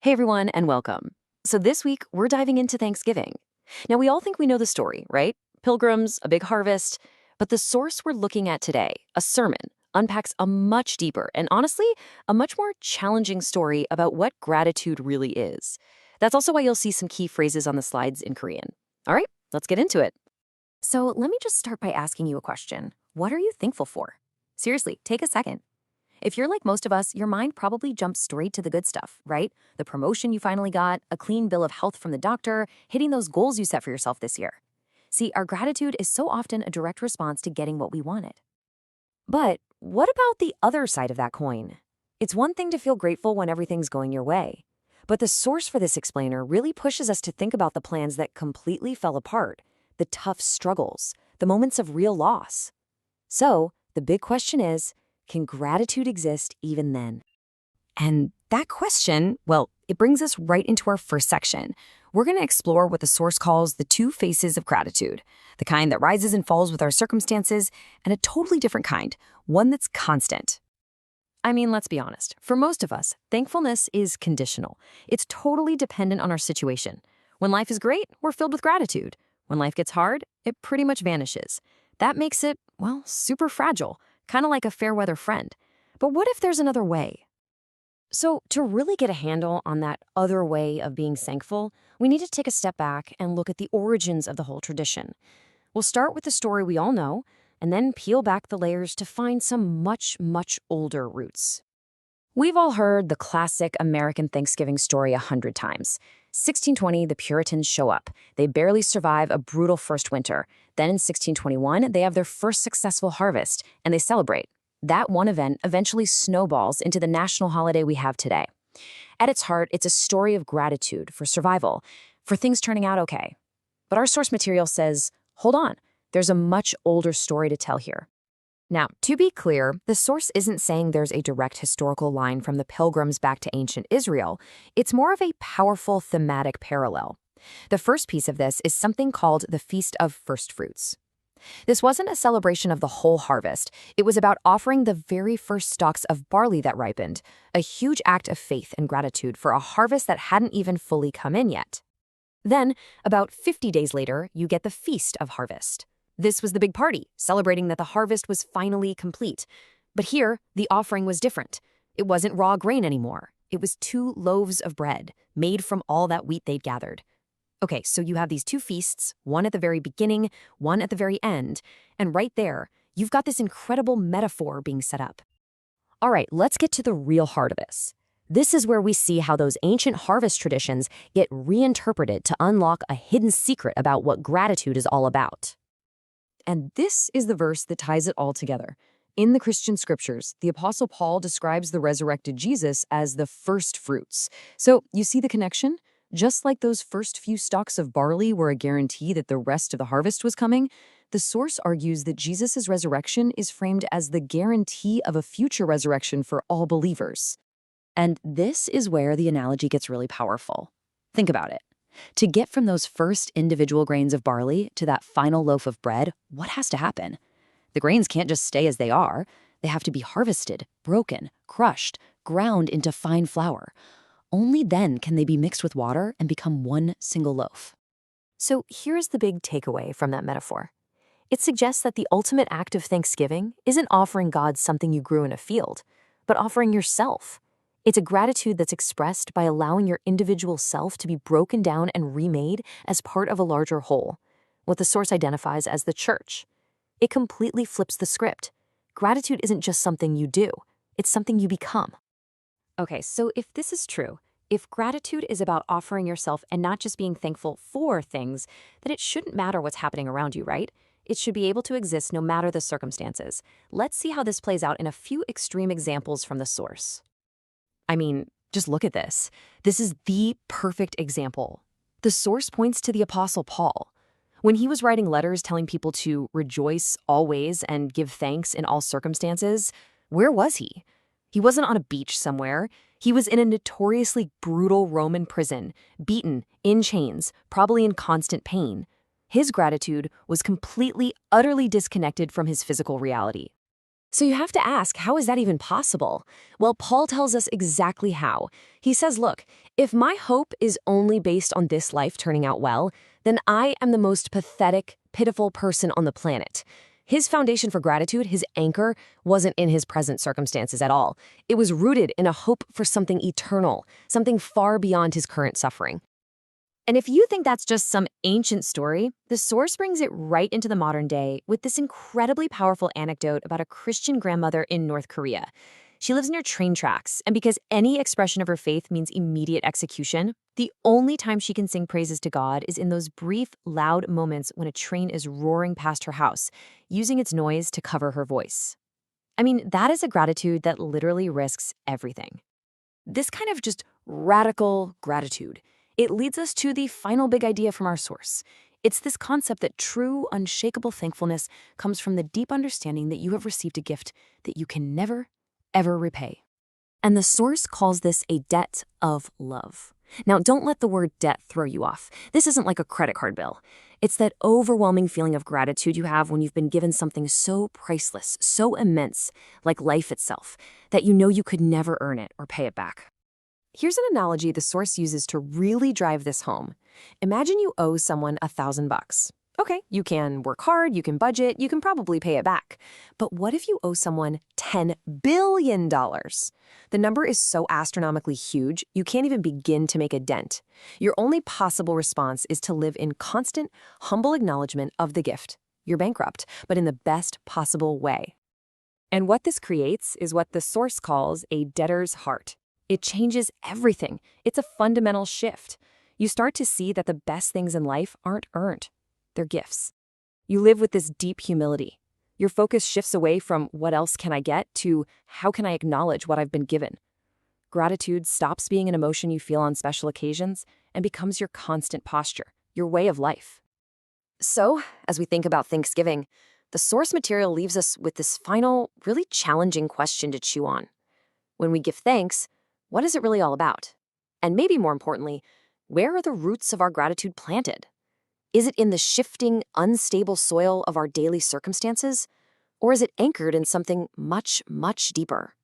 Hey everyone, and welcome. So this week, we're diving into Thanksgiving. Now, we all think we know the story, right? Pilgrims, a big harvest. But the source we're looking at today, a sermon, unpacks a much deeper and honestly, a much more challenging story about what gratitude really is. That's also why you'll see some key phrases on the slides in Korean. All right, let's get into it. So let me just start by asking you a question. What are you thankful for? Seriously, take a second. If you're like most of us, your mind probably jumps straight to the good stuff, right? The promotion you finally got, a clean bill of health from the doctor, hitting those goals you set for yourself this year. See, our gratitude is so often a direct response to getting what we wanted. But what about the other side of that coin? It's one thing to feel grateful when everything's going your way. But the source for this explainer really pushes us to think about the plans that completely fell apart, the tough struggles, the moments of real loss. So, the big question is, can gratitude exist even then? And that question, well, it brings us right into our first section. We're going to explore what the source calls the two faces of gratitude, the kind that rises and falls with our circumstances, and a totally different kind, one that's constant. I mean, let's be honest. For most of us, thankfulness is conditional. It's totally dependent on our situation. When life is great, we're filled with gratitude. When life gets hard, it pretty much vanishes. That makes it, well, super fragile, kind of like a fair weather friend. But what if there's another way? So, to really get a handle on that other way of being thankful, we need to take a step back and look at the origins of the whole tradition. We'll start with the story we all know, and then peel back the layers to find some much, much older roots. We've all heard the classic American Thanksgiving story 100 times. 1620, the Puritans show up. They barely survive a brutal first winter. Then in 1621, they have their first successful harvest, and they celebrate. That one event eventually snowballs into the national holiday we have today. At its heart, it's a story of gratitude for survival, for things turning out okay. But our source material says, hold on, there's a much older story to tell here. Now, to be clear, the source isn't saying there's a direct historical line from the Pilgrims back to ancient Israel. It's more of a powerful thematic parallel. The first piece of this is something called the Feast of First Fruits. This wasn't a celebration of the whole harvest. It was about offering the very first stalks of barley that ripened, a huge act of faith and gratitude for a harvest that hadn't even fully come in yet. Then, about 50 days later, you get the Feast of Harvest. This was the big party, celebrating that the harvest was finally complete. But here, the offering was different. It wasn't raw grain anymore. It was 2 loaves of bread, made from all that wheat they'd gathered. Okay, so you have these 2 feasts, one at the very beginning, one at the very end, and right there, you've got this incredible metaphor being set up. All right, let's get to the real heart of this. This is where we see how those ancient harvest traditions get reinterpreted to unlock a hidden secret about what gratitude is all about. And this is the verse that ties it all together. In the Christian scriptures, the Apostle Paul describes the resurrected Jesus as the first fruits. So, you see the connection? Just like those first few stalks of barley were a guarantee that the rest of the harvest was coming, the source argues that Jesus' resurrection is framed as the guarantee of a future resurrection for all believers. And this is where the analogy gets really powerful. Think about it. To get from those first individual grains of barley to that final loaf of bread, what has to happen? The grains can't just stay as they are. They have to be harvested, broken, crushed, ground into fine flour. Only then can they be mixed with water and become one single loaf. So here's the big takeaway from that metaphor. It suggests that the ultimate act of thanksgiving isn't offering God something you grew in a field, but offering yourself. It's a gratitude that's expressed by allowing your individual self to be broken down and remade as part of a larger whole, what the source identifies as the church. It completely flips the script. Gratitude isn't just something you do, it's something you become. Okay, so if this is true, if gratitude is about offering yourself and not just being thankful for things, then it shouldn't matter what's happening around you, right? It should be able to exist no matter the circumstances. Let's see how this plays out in a few extreme examples from the source. I mean, just look at this. This is the perfect example. The source points to the Apostle Paul. When he was writing letters telling people to rejoice always and give thanks in all circumstances, where was he? He wasn't on a beach somewhere. He was in a notoriously brutal Roman prison, beaten, in chains, probably in constant pain. His gratitude was completely, utterly disconnected from his physical reality. So you have to ask, how is that even possible? Well, Paul tells us exactly how. He says, look, if my hope is only based on this life turning out well, then I am the most pathetic, pitiful person on the planet. His foundation for gratitude, his anchor, wasn't in his present circumstances at all. It was rooted in a hope for something eternal, something far beyond his current suffering. And if you think that's just some ancient story, the source brings it right into the modern day with this incredibly powerful anecdote about a Christian grandmother in North Korea. She lives near train tracks, and because any expression of her faith means immediate execution, the only time she can sing praises to God is in those brief, loud moments when a train is roaring past her house, using its noise to cover her voice. I mean, that is a gratitude that literally risks everything. This kind of just radical gratitude, it leads us to the final big idea from our source. It's this concept that true, unshakable thankfulness comes from the deep understanding that you have received a gift that you can never, ever repay. And the source calls this a debt of love. Now, don't let the word debt throw you off. This isn't like a credit card bill. It's that overwhelming feeling of gratitude you have when you've been given something so priceless, so immense, like life itself, that you know you could never earn it or pay it back. Here's an analogy the source uses to really drive this home. Imagine you owe someone $1,000. Okay, you can work hard, you can budget, you can probably pay it back. But what if you owe someone $10 billion? The number is so astronomically huge, you can't even begin to make a dent. Your only possible response is to live in constant, humble acknowledgement of the gift. You're bankrupt, but in the best possible way. And what this creates is what the source calls a debtor's heart. It changes everything. It's a fundamental shift. You start to see that the best things in life aren't earned. They're gifts. You live with this deep humility. Your focus shifts away from what else can I get to how can I acknowledge what I've been given. Gratitude stops being an emotion you feel on special occasions and becomes your constant posture, your way of life. So, as we think about Thanksgiving, the source material leaves us with this final, really challenging question to chew on. When we give thanks, what is it really all about? And maybe more importantly, where are the roots of our gratitude planted? Is it in the shifting, unstable soil of our daily circumstances? Or is it anchored in something much, much deeper?